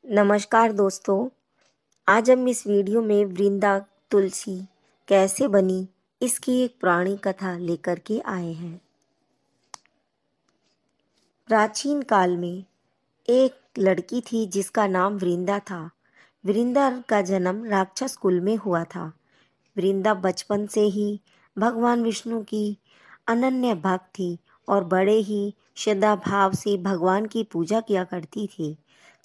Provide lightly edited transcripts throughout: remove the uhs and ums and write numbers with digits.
नमस्कार दोस्तों। आज हम इस वीडियो में वृंदा तुलसी कैसे बनी इसकी एक पुरानी कथा लेकर के आए हैं। प्राचीन काल में एक लड़की थी जिसका नाम वृंदा था। वृंदा का जन्म राक्षस कुल में हुआ था। वृंदा बचपन से ही भगवान विष्णु की अनन्य भक्त थी और बड़े ही श्रद्धा भाव से भगवान की पूजा किया करती थी।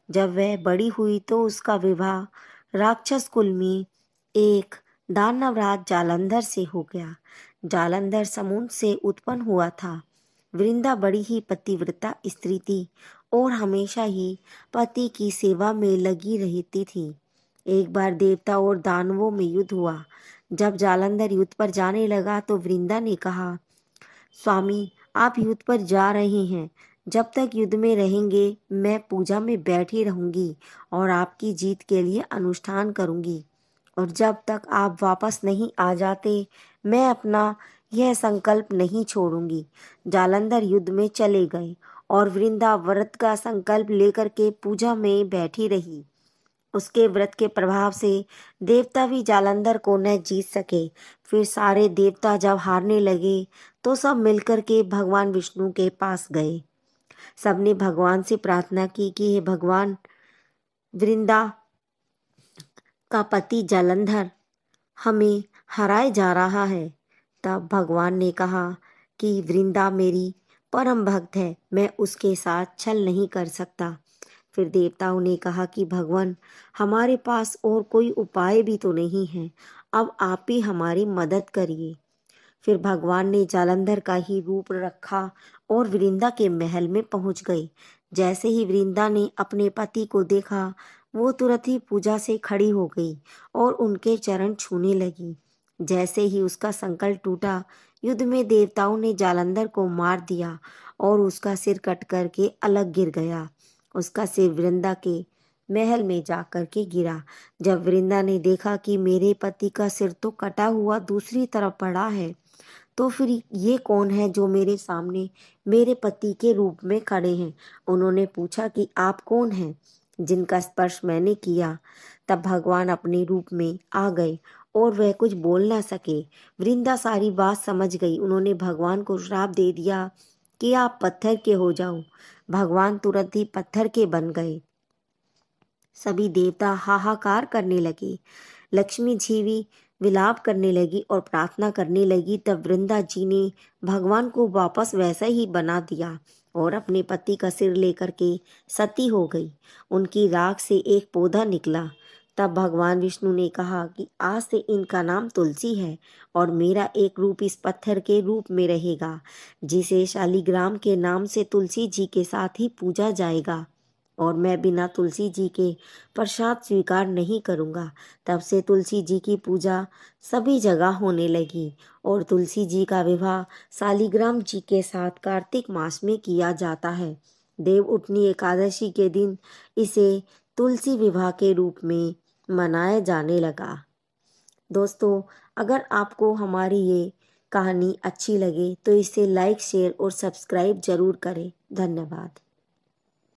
जब वह बड़ी हुई तो उसका विवाह राक्षस कुल में एक दानवराज जालंधर से हो गया। जालंधर समुद्र से उत्पन्न हुआ था। वृंदा बड़ी ही पतिव्रता स्त्री थी और हमेशा ही पति की सेवा में लगी रहती थी। एक बार देवता और दानवों में युद्ध हुआ। जब जालंधर युद्ध पर जाने लगा तो वृंदा ने कहा, स्वामी, आप युद्ध पर जा रहे हैं। जब तक युद्ध में रहेंगे मैं पूजा में बैठी रहूंगी और आपकी जीत के लिए अनुष्ठान करूंगी, और जब तक आप वापस नहीं आ जाते मैं अपना यह संकल्प नहीं छोड़ूंगी। जालंधर युद्ध में चले गए और वृंदा व्रत का संकल्प लेकर के पूजा में बैठी रही। उसके व्रत के प्रभाव से देवता भी जालंधर को न जीत सके। फिर सारे देवता जब हारने लगे तो सब मिलकर के भगवान विष्णु के पास गए। सबने भगवान से प्रार्थना की कि हे भगवान, वृंदा का पति जालंधर हमें हराए जा रहा है। तब भगवान ने कहा कि वृंदा मेरी परम भक्त है, मैं उसके साथ छल नहीं कर सकता। फिर देवताओं ने कहा कि भगवान, हमारे पास और कोई उपाय भी तो नहीं है, अब आप ही हमारी मदद करिए। फिर भगवान ने जालंधर का ही रूप रखा और वृंदा के महल में पहुंच गई। जैसे ही वृंदा ने अपने पति को देखा वो तुरंत ही पूजा से खड़ी हो गई और उनके चरण छूने लगी। जैसे ही उसका संकल्प टूटा, युद्ध में देवताओं ने जालंधर को मार दिया और उसका सिर कट करके अलग गिर गया। उसका सिर वृंदा के महल में जाकर के गिरा। जब वृंदा ने देखा कि मेरे पति का सिर तो कटा हुआ दूसरी तरफ पड़ा है, तो फिर ये कौन है जो मेरे सामने मेरे पति के रूप में खड़े हैं। उन्होंने पूछा कि आप कौन हैं जिनका स्पर्श मैंने किया। तब भगवान अपने रूप में आ गए और वह कुछ बोल ना सके। वृंदा सारी बात समझ गई। उन्होंने भगवान को श्राप दे दिया कि आप पत्थर के हो जाओ। भगवान तुरंत ही पत्थर के बन गए। सभी देवता हाहाकार करने लगे। लक्ष्मी जी भी विलाप करने लगी और प्रार्थना करने लगी। तब वृंदा जी ने भगवान को वापस वैसा ही बना दिया और अपने पति का सिर लेकर के सती हो गई। उनकी राख से एक पौधा निकला। तब भगवान विष्णु ने कहा कि आज से इनका नाम तुलसी है और मेरा एक रूप इस पत्थर के रूप में रहेगा, जिसे शालिग्राम के नाम से तुलसी जी के साथ ही पूजा जाएगा, और मैं बिना तुलसी जी के प्रसाद स्वीकार नहीं करूँगा। तब से तुलसी जी की पूजा सभी जगह होने लगी और तुलसी जी का विवाह शालिग्राम जी के साथ कार्तिक मास में किया जाता है। देव उठनी एकादशी के दिन इसे तुलसी विवाह के रूप में मनाया जाने लगा। दोस्तों, अगर आपको हमारी ये कहानी अच्छी लगे तो इसे लाइक, शेयर और सब्सक्राइब जरूर करें। धन्यवाद।